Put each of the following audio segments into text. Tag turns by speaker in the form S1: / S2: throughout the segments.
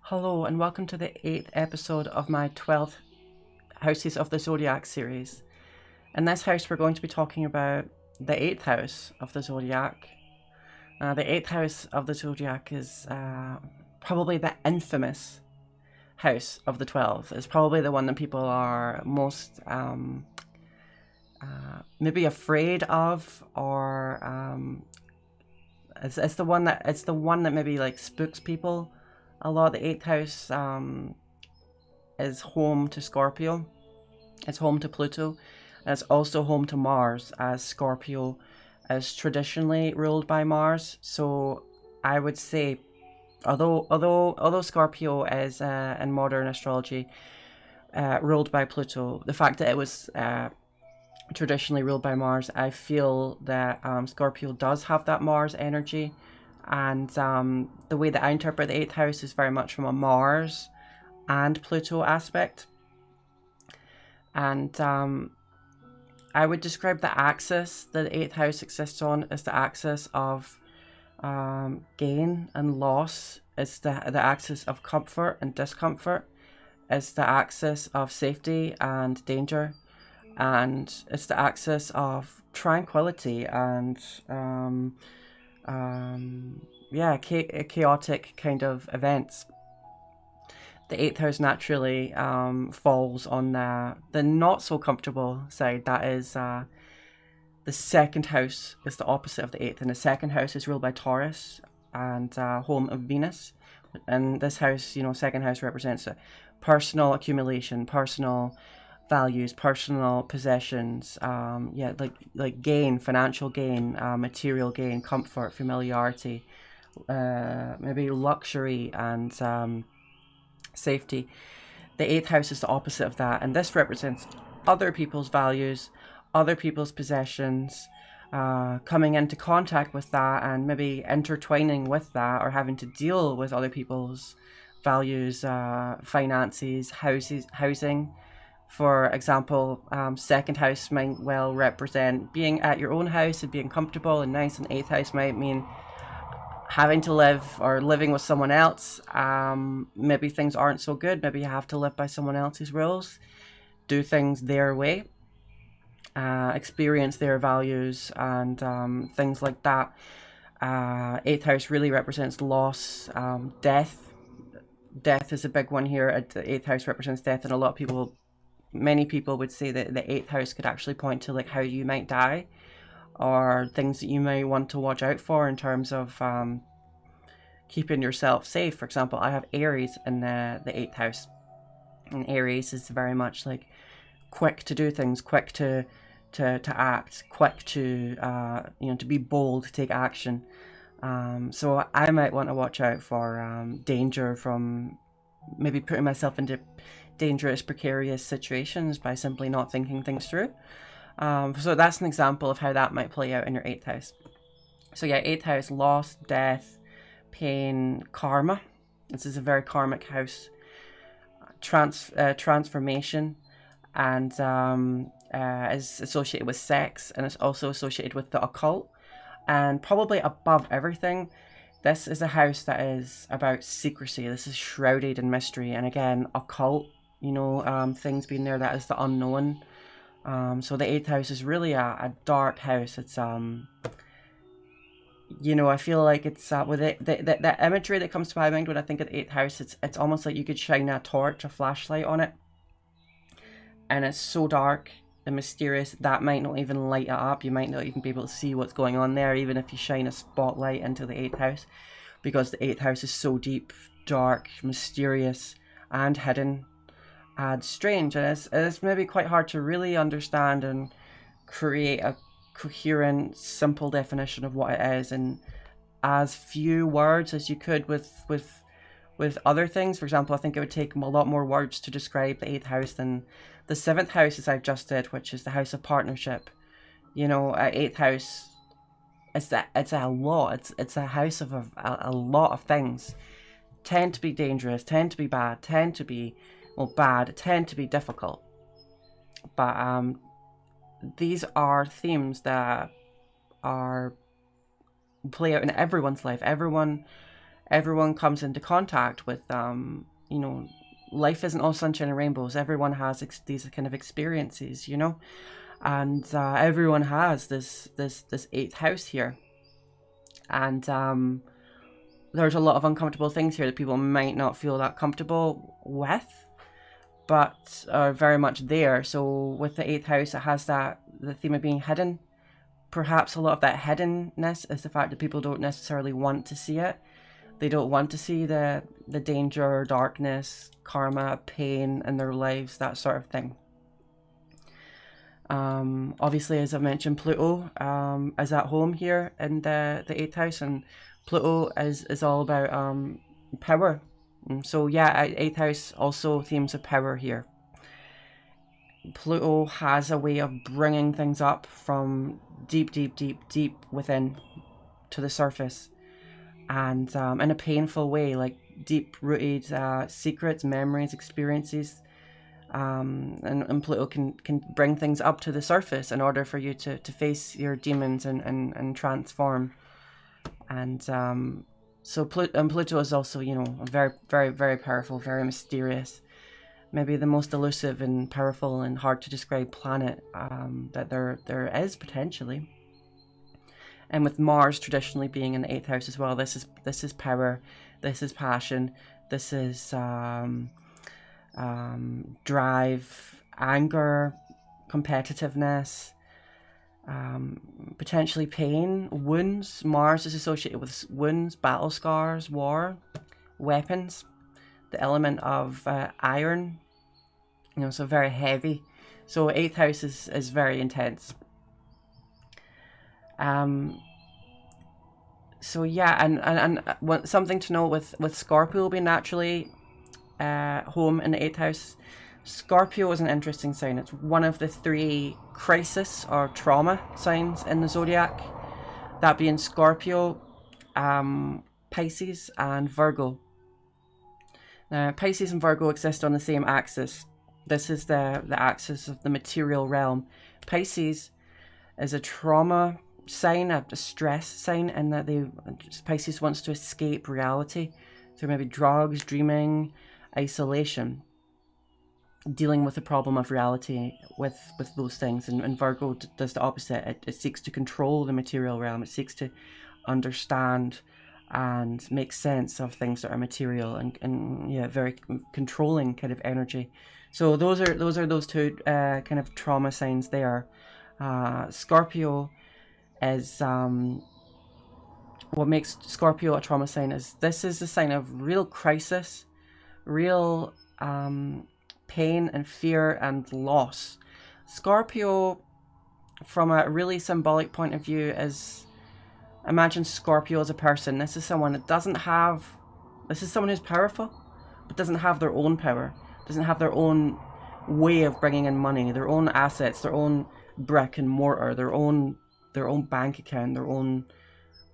S1: Hello and welcome to the 8th episode of my 12th Houses of the Zodiac series. In this house we're going to be talking about the 8th house of the Zodiac. The 8th house of the Zodiac is probably the infamous house of the 12. It's probably the one that people are most maybe afraid of, or it's the one that maybe like spooks people a lot. The 8th house is home to Scorpio, it's home to Pluto, and it's also home to Mars, as Scorpio is traditionally ruled by Mars. So I would say, although Scorpio is in modern astrology ruled by Pluto, the fact that it was traditionally ruled by Mars, I feel that Scorpio does have that Mars energy. And the way that I interpret the 8th house is very much from a Mars and Pluto aspect. And I would describe the axis that the 8th house exists on as the axis of gain and loss. It's the axis of comfort and discomfort. It's the axis of safety and danger. And it's the axis of tranquility and chaotic kind of events. The 8th house naturally falls on the not so comfortable side. That is the second house is the opposite of the 8th, and the second house is ruled by Taurus and home of Venus. And this house, second house represents personal accumulation, personal values, personal possessions, like gain, financial gain, material gain, comfort, familiarity, maybe luxury and safety. The 8th house is the opposite of that, and this represents other people's values, other people's possessions, coming into contact with that and maybe intertwining with that, or having to deal with other people's values, finances, housing. For example, second house might well represent being at your own house and being comfortable and nice, and 8th house might mean having to live or living with someone else. Maybe things aren't so good. Maybe you have to live by someone else's rules, do things their way, experience their values, and things like that. 8th house really represents loss, death. Death is a big one here. The 8th house represents death, and many people would say that the 8th house could actually point to like how you might die, or things that you may want to watch out for in terms of keeping yourself safe. For example, I have Aries in the 8th house, and Aries is very much like quick to do things, quick to act, quick to to be bold, to take action. So I might want to watch out for danger from maybe putting myself into dangerous, precarious situations by simply not thinking things through. So that's an example of how that might play out in your 8th house. So yeah, 8th house, loss, death, pain, karma. This is a very karmic house. Transformation, and is associated with sex, and it's also associated with the occult. And probably above everything, this is a house that is about secrecy. This is shrouded in mystery, and again, occult, things being there, that is the unknown. So the 8th house is really a dark house. It's I feel like it's with it, the imagery that comes to my mind when I think of the 8th house, it's almost like you could shine a torch, a flashlight on it, and it's so dark and mysterious that might not even light it up. You might not even be able to see what's going on there, even if you shine a spotlight into the 8th house, because the 8th house is so deep, dark, mysterious, and hidden, and strange. And it's maybe quite hard to really understand and create a coherent, simple definition of what it is in as few words as you could with other things. For example, I think it would take a lot more words to describe the 8th house than the 7th house, as I've just did, which is the house of partnership. 8th house, it's a lot. It's a house of a lot of things. Tend to be dangerous, tend to be bad, tend to be bad, tend to be difficult. But these are themes that play out in everyone's life. Everyone everyone comes into contact with, you know, life isn't all sunshine and rainbows. Everyone has these kind of experiences, you know, and everyone has this eighth house here, and there's a lot of uncomfortable things here that people might not feel that comfortable with, but are very much there. So with the eighth house, it has the theme of being hidden. Perhaps a lot of that hiddenness is the fact that people don't necessarily want to see it. They don't want to see the danger, darkness, karma, pain in their lives, that sort of thing. Obviously, as I've mentioned, Pluto is at home here in the eighth house, and Pluto is all about power. And so yeah, eighth house also themes of power here. Pluto has a way of bringing things up from deep within to the surface, and in a painful way, like deep-rooted secrets, memories, experiences. And Pluto can bring things up to the surface in order for you to face your demons and transform. And so Pluto is also, you know, a very powerful, very mysterious, maybe the most elusive and powerful and hard to describe planet that there is potentially. And with Mars traditionally being in the eighth house as well, this is power, this is passion, this is drive, anger, competitiveness, potentially pain, wounds. Mars is associated with wounds, battle scars, war, weapons, the element of iron, you know, so very heavy. So eighth house is very intense. So yeah, and something to note with Scorpio being naturally home in the eighth house. Scorpio is an interesting sign. It's one of the 3 crisis or trauma signs in the zodiac, that being Scorpio, Pisces and Virgo. Now Pisces and Virgo exist on the same axis. This is the axis of the material realm. Pisces is a trauma sign, a stress sign, in that Pisces wants to escape reality through maybe drugs, dreaming, isolation, dealing with the problem of reality with those things. And Virgo does the opposite. It seeks to control the material realm. It seeks to understand and make sense of things that are material, and yeah, very controlling kind of energy. So those are those 2 kind of trauma signs there. Scorpio is what makes Scorpio a trauma sign is this is a sign of real crisis, real pain and fear and loss. Scorpio, from a really symbolic point of view, is, imagine Scorpio as a person. This is someone that this is someone who's powerful, but doesn't have their own power, doesn't have their own way of bringing in money, their own assets, their own brick and mortar, their own bank account, their own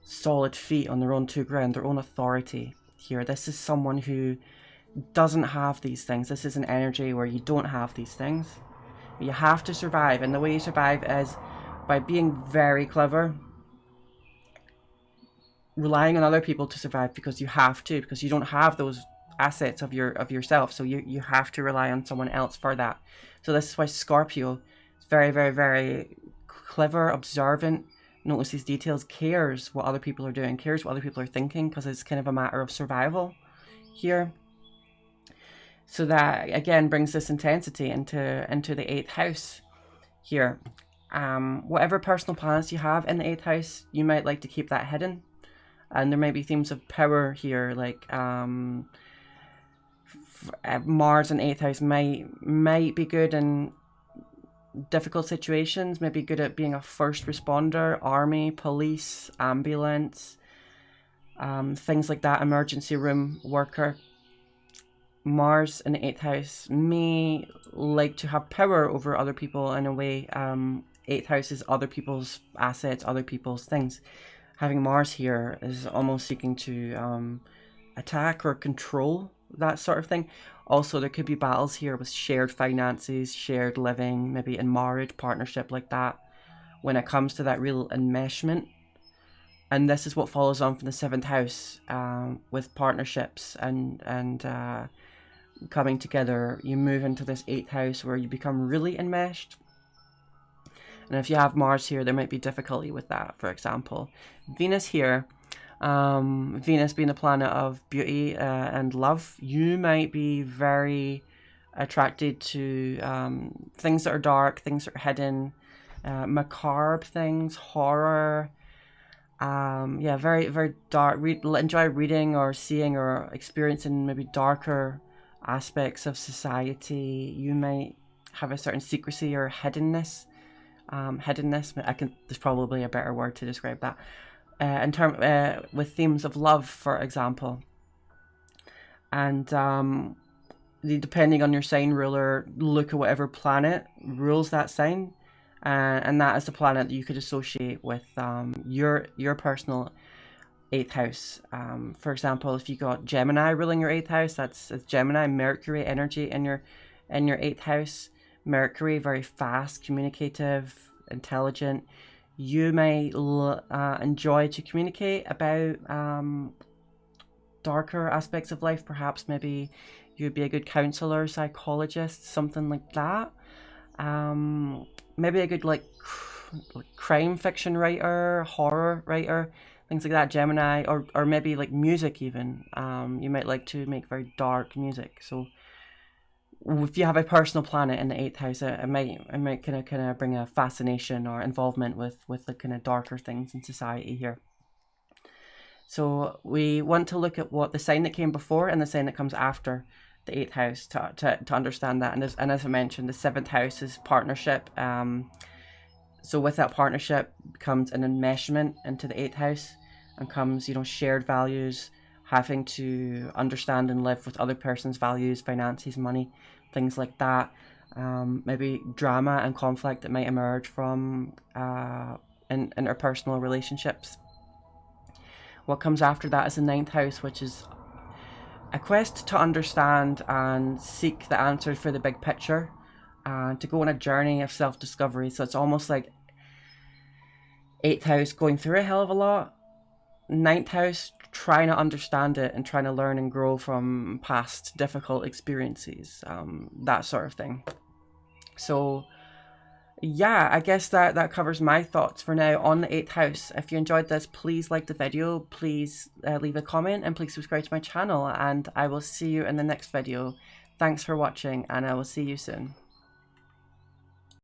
S1: solid feet on their own 2 ground, their own authority here. This is someone who doesn't have these things. This is an energy where you don't have these things. You have to survive, and the way you survive is by being very clever, relying on other people to survive, because you have to, because you don't have those assets of yourself, so you have to rely on someone else for that. So this is why Scorpio is very clever, observant, notices details, cares what other people are doing, cares what other people are thinking, because it's kind of a matter of survival here. So that again brings this intensity into the 8th house here. Whatever personal plans you have in the 8th house, you might like to keep that hidden. And there might be themes of power here, like Mars in 8th house might be good in difficult situations, might be good at being a first responder, army, police, ambulance, things like that, emergency room worker. Mars in the 8th house may like to have power over other people in a way. 8th house is other people's assets, other people's things. Having Mars here is almost seeking to attack or control that sort of thing. Also, there could be battles here with shared finances, shared living, maybe in marriage, partnership like that. When it comes to that real enmeshment, And this is what follows on from the 7th house, with partnerships and coming together. You move into this 8th house where you become really enmeshed. And if you have Mars here, there might be difficulty with that, for example. Venus here, Venus being a planet of beauty and love, you might be very attracted to things that are dark, things that are hidden, macabre things, horror. Yeah, very, very dark. Enjoy reading or seeing or experiencing maybe darker aspects of society. You might have a certain secrecy or hiddenness. There's probably a better word to describe that. With themes of love, for example. And depending on your sign ruler, look at whatever planet rules that sign. And that is the planet that you could associate with your personal 8th house. For example, if you got Gemini ruling your 8th house, that's Gemini, Mercury energy in your 8th house. Mercury, very fast, communicative, intelligent. You may enjoy to communicate about darker aspects of life. Perhaps maybe you'd be a good counselor, psychologist, something like that. Maybe a good like crime fiction writer, horror writer, things like that. Gemini, or maybe like music even. You might like to make very dark music. So if you have a personal planet in the 8th house, it might kind of bring a fascination or involvement with the kind of darker things in society here. So we want to look at what the sign that came before and the sign that comes after the 8th house to understand that. And as I mentioned, the 7th house is partnership. So with that partnership comes an enmeshment into the 8th house, and comes, shared values, having to understand and live with other person's values, finances, money, things like that. Maybe drama and conflict that might emerge from interpersonal relationships. What comes after that is the 9th house, which is a quest to understand and seek the answers for the big picture, and to go on a journey of self-discovery. So it's almost like 8th house going through a hell of a lot, 9th house trying to understand it and trying to learn and grow from past difficult experiences, that sort of thing. So yeah, I guess that covers my thoughts for now on the 8th house. If you enjoyed this, please like the video, please leave a comment, and please subscribe to my channel, and I will see you in the next video. Thanks for watching, and I will see you soon.